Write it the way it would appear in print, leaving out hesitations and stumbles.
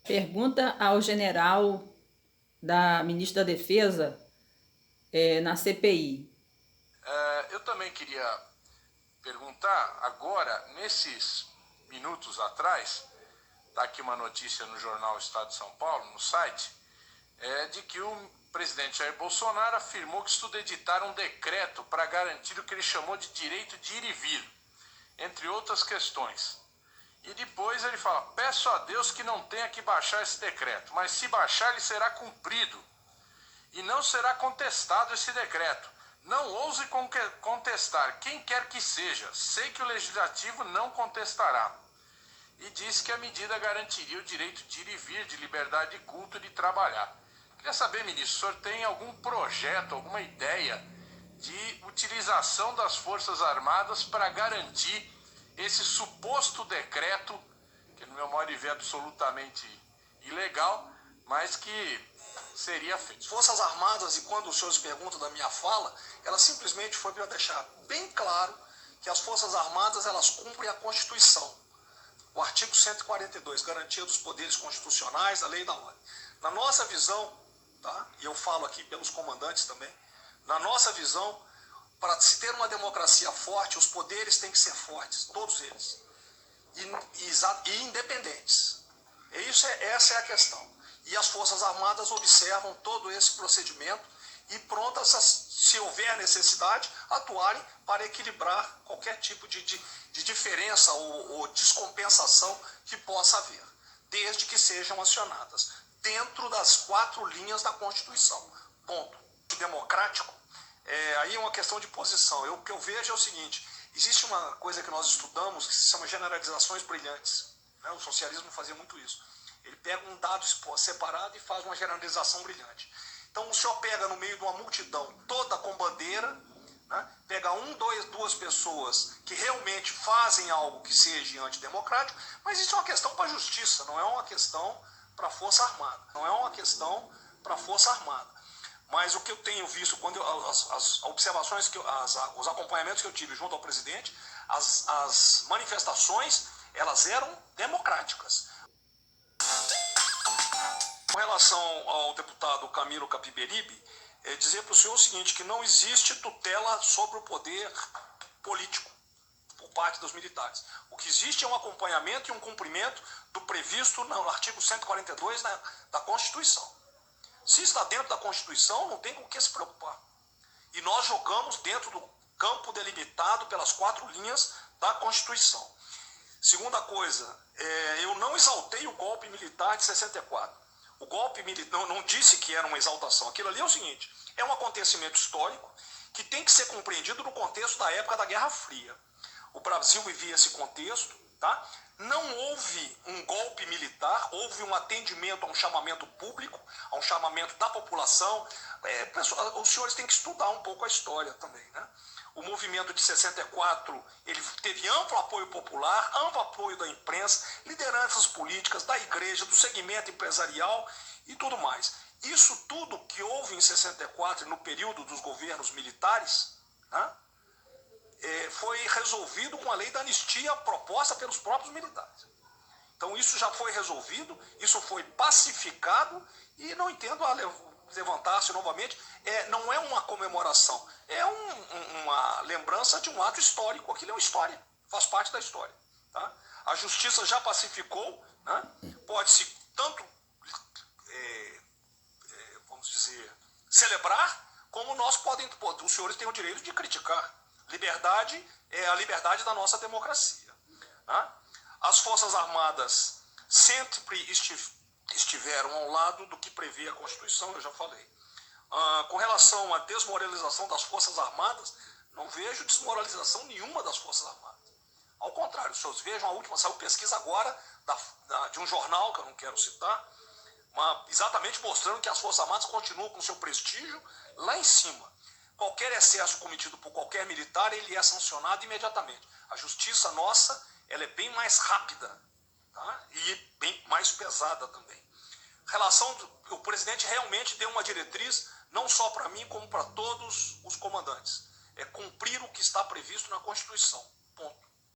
Pergunta ao general da ministra da Defesa na CPI. Eu também queria perguntar, agora, nesses minutos atrás, está aqui uma notícia no jornal Estado de São Paulo, no site, de que o presidente Jair Bolsonaro afirmou que estuda editar um decreto para garantir o que ele chamou de direito de ir e vir, entre outras questões. E depois ele fala: peço a Deus que não tenha que baixar esse decreto, mas se baixar ele será cumprido e não será contestado esse decreto. Não ouse contestar quem quer que seja, sei que o Legislativo não contestará. E disse que a medida garantiria o direito de ir e vir, de liberdade de culto e de trabalhar. Queria saber, ministro, o senhor tem algum projeto, alguma ideia de utilização das Forças Armadas para garantir esse suposto decreto, que no meu modo de ver é absolutamente ilegal, mas que seria feito? Forças Armadas, e quando os senhores perguntam da minha fala, ela simplesmente foi para deixar bem claro que as Forças Armadas elas cumprem a Constituição. O artigo 142, garantia dos poderes constitucionais, a lei da ordem. Na nossa visão, tá? E eu falo aqui pelos comandantes também, na nossa visão, para se ter uma democracia forte, os poderes têm que ser fortes, todos eles, e independentes. Essa é a questão. E as Forças Armadas observam todo esse procedimento e prontas, se houver necessidade, atuarem para equilibrar qualquer tipo de diferença ou descompensação que possa haver, desde que sejam acionadas, dentro das 4 linhas da Constituição. Ponto. Democrático, aí é uma questão de posição. O que eu vejo é o seguinte: existe uma coisa que nós estudamos que se chama generalizações brilhantes. O socialismo fazia muito isso. Ele pega um dado separado e faz uma generalização brilhante. Então o senhor pega no meio de uma multidão toda com bandeira, né? Pega duas pessoas que realmente fazem algo que seja antidemocrático, mas isso é uma questão para a justiça, não é uma questão para a Força Armada. Não é uma questão para a Força Armada. Mas o que eu tenho visto, quando as observações, os acompanhamentos que eu tive junto ao presidente, as manifestações, elas eram democráticas. Com relação ao deputado Camilo Capiberibe, dizer para o senhor o seguinte, que não existe tutela sobre o poder político por parte dos militares. O que existe é um acompanhamento e um cumprimento do previsto no artigo 142 da Constituição. Se está dentro da Constituição, não tem com o que se preocupar. E nós jogamos dentro do campo delimitado pelas 4 linhas da Constituição. Segunda coisa, eu não exaltei o golpe militar de 64. O golpe militar não disse que era uma exaltação. Aquilo ali é o seguinte: é um acontecimento histórico que tem que ser compreendido no contexto da época da Guerra Fria. O Brasil vivia esse contexto, tá? Não houve um golpe militar, houve um atendimento a um chamamento público, a um chamamento da população. Os senhores têm que estudar um pouco a história também, né? O movimento de 64, ele teve amplo apoio popular, amplo apoio da imprensa, lideranças políticas, da igreja, do segmento empresarial e tudo mais. Isso tudo que houve em 64, no período dos governos militares, né, foi resolvido com a lei da anistia proposta pelos próprios militares. Então isso já foi resolvido, isso foi pacificado e não entendo levantar-se novamente. Não é uma comemoração, é uma lembrança de um ato histórico. Aquilo é uma história, faz parte da história. Tá? A justiça já pacificou, né? Pode-se tanto, vamos dizer, celebrar, como os senhores têm o direito de criticar. Liberdade é a liberdade da nossa democracia. Tá? As Forças Armadas sempre estiveram ao lado do que prevê a Constituição, eu já falei. Com relação à desmoralização das Forças Armadas, não vejo desmoralização nenhuma das Forças Armadas. Ao contrário, os senhores vejam, a última saiu pesquisa agora de um jornal, que eu não quero citar, exatamente mostrando que as Forças Armadas continuam com seu prestígio lá em cima. Qualquer excesso cometido por qualquer militar, ele é sancionado imediatamente. A justiça nossa, ela é bem mais rápida, tá? E bem mais pesada também. O presidente realmente deu uma diretriz, não só para mim, como para todos os comandantes. É cumprir o que está previsto na Constituição.